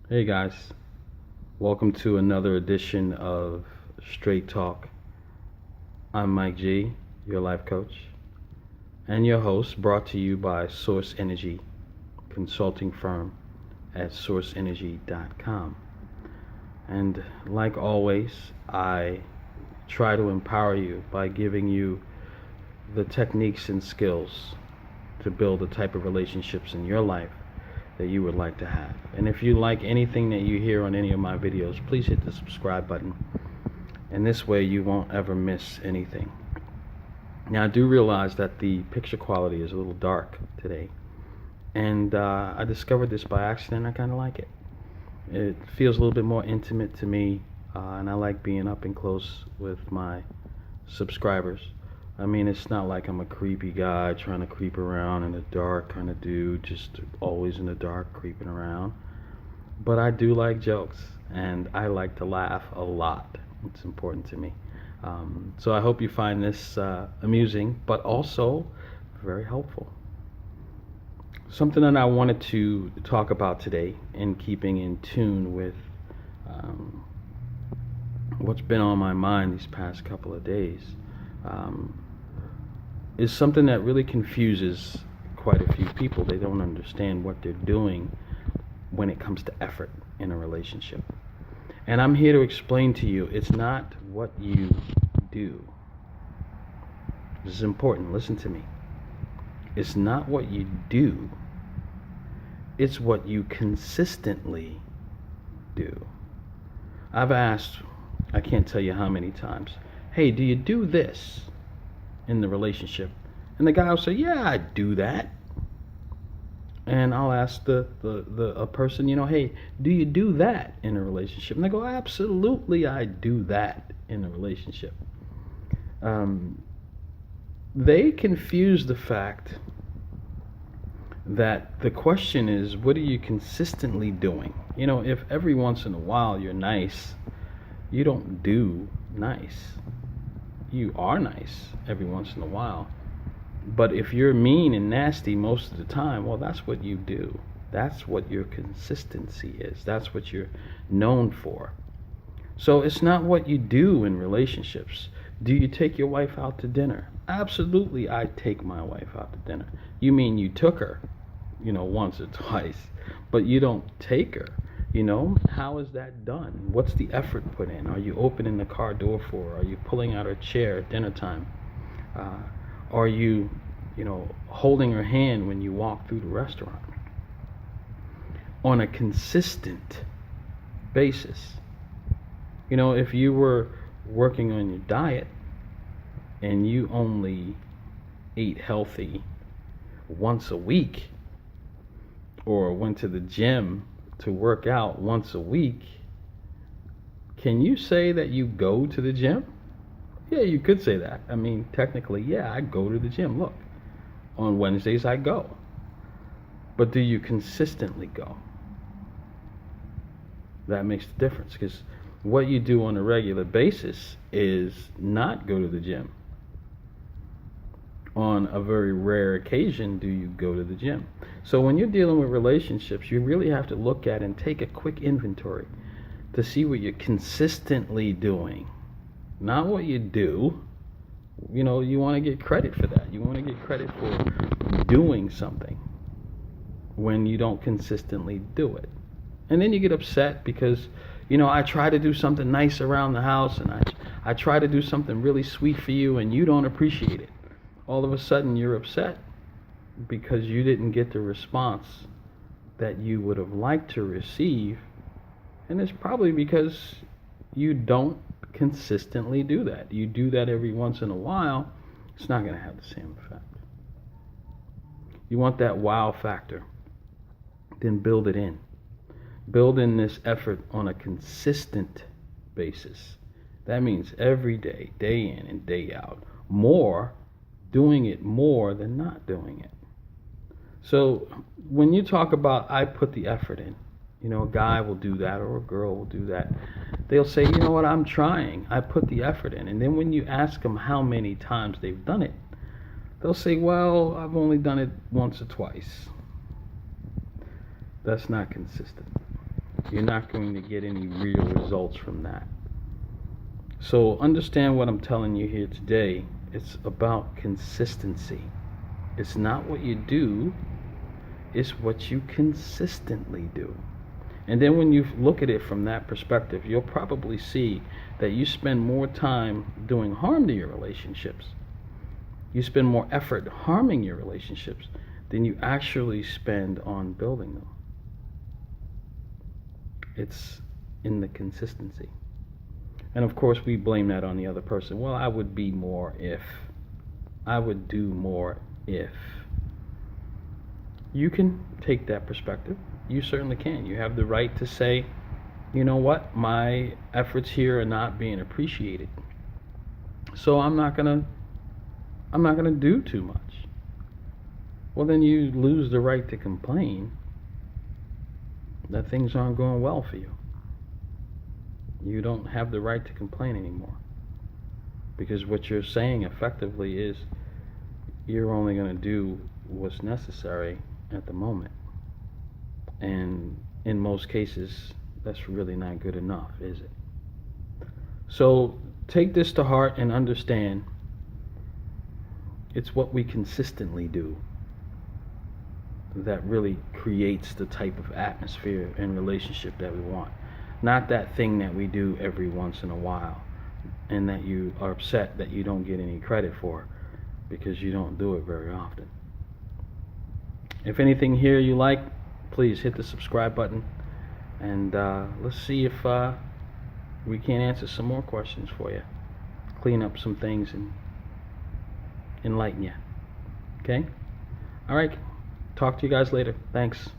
Hey guys, welcome to another edition of Straight Talk. I'm Mike G, your life coach, and your host, brought to you by Source Energy consulting firm at sourceenergy.com. And like always, I try to empower you by giving you the techniques and skills to build the type of relationships in your life that you would like to have. And if you like anything that you hear on any of my videos, please hit the subscribe button. And this way you won't ever miss anything. Now, I do realize that the picture quality is a little dark today. And I discovered this by accident. I kind of like it. It feels a little bit more intimate to me. And I like being up and close with my subscribers. I mean, it's not like I'm a creepy guy trying to creep around in the dark kind of dude, just always in the dark creeping around. But I do like jokes, and I like to laugh a lot. It's important to me. So I hope you find this amusing, but also very helpful. Something that I wanted to talk about today, in keeping in tune with what's been on my mind these past couple of days, is something that really confuses quite a few people. They don't understand what they're doing when it comes to effort in a relationship. And I'm here to explain to you, it's not what you do. This is important. Listen to me. It's not what you do. It's what you consistently do. I've asked, I can't tell you how many times, hey, do you do this in the relationship? And the guy will say, yeah, I do that. And I'll ask a person, hey, do you do that in a relationship? And they go, absolutely, I do that in a relationship. They confuse the fact that the question is, what are you consistently doing? If every once in a while you're nice, you don't do nice. You are nice every once in a while. But if you're mean and nasty most of the time, well, that's what you do. That's what your consistency is. That's what you're known for. So it's not what you do in relationships. Do you take your wife out to dinner? Absolutely, I take my wife out to dinner. You mean you took her, once or twice, but you don't take her. How is that done? What's the effort put in? Are you opening the car door for her? Are you pulling out her chair at dinner time? Are you, holding her hand when you walk through the restaurant? On a consistent basis. If you were working on your diet and you only ate healthy once a week, or went to the gym to work out once a week, can you say that you go to the gym? Yeah, you could say that. I mean, technically, yeah, I go to the gym. Look, on Wednesdays I go. But do you consistently go? That makes the difference, because what you do on a regular basis is not go to the gym. On a very rare occasion do you go to the gym. So when you're dealing with relationships, you really have to look at and take a quick inventory to see what you're consistently doing. Not what you do. You want to get credit for that. You want to get credit for doing something when you don't consistently do it. And then you get upset because, I try to do something nice around the house, and I try to do something really sweet for you, and you don't appreciate it. All of a sudden you're upset because you didn't get the response that you would have liked to receive. And it's probably because you don't consistently do that. You do that every once in a while, it's not going to have the same effect. You want that wow factor, then build it in. Build in this effort on a consistent basis. That means every day, day in and day out. Doing it more than not doing it. So when you talk about I put the effort in, a guy will do that or a girl will do that. They'll say, you know what, I'm trying. I put the effort in. And then when you ask them how many times they've done it, they'll say, well, I've only done it once or twice. That's not consistent. you're not going to get any real results from that. So understand what I'm telling you here today. It's about consistency. It's not what you do, it's what you consistently do. And then when you look at it from that perspective, you'll probably see that you spend more time doing harm to your relationships. You spend more effort harming your relationships than you actually spend on building them. It's in the consistency. And of course, we blame that on the other person. Well, I would be more if. I would do more if. You can take that perspective. You certainly can. You have the right to say, you know what, my efforts here are not being appreciated. So I'm not gonna do too much. Well, then you lose the right to complain that things aren't going well for you. You don't have the right to complain anymore, because what you're saying effectively is you're only going to do what's necessary at the moment, and in most cases that's really not good enough, is it? So take this to heart and understand it's what we consistently do that really creates the type of atmosphere and relationship that we want. Not that thing that we do every once in a while and that you are upset that you don't get any credit for because you don't do it very often. If anything here you like, please hit the subscribe button, and let's see if we can answer some more questions for you, clean up some things and enlighten you. Okay? All right. Talk to you guys later. Thanks.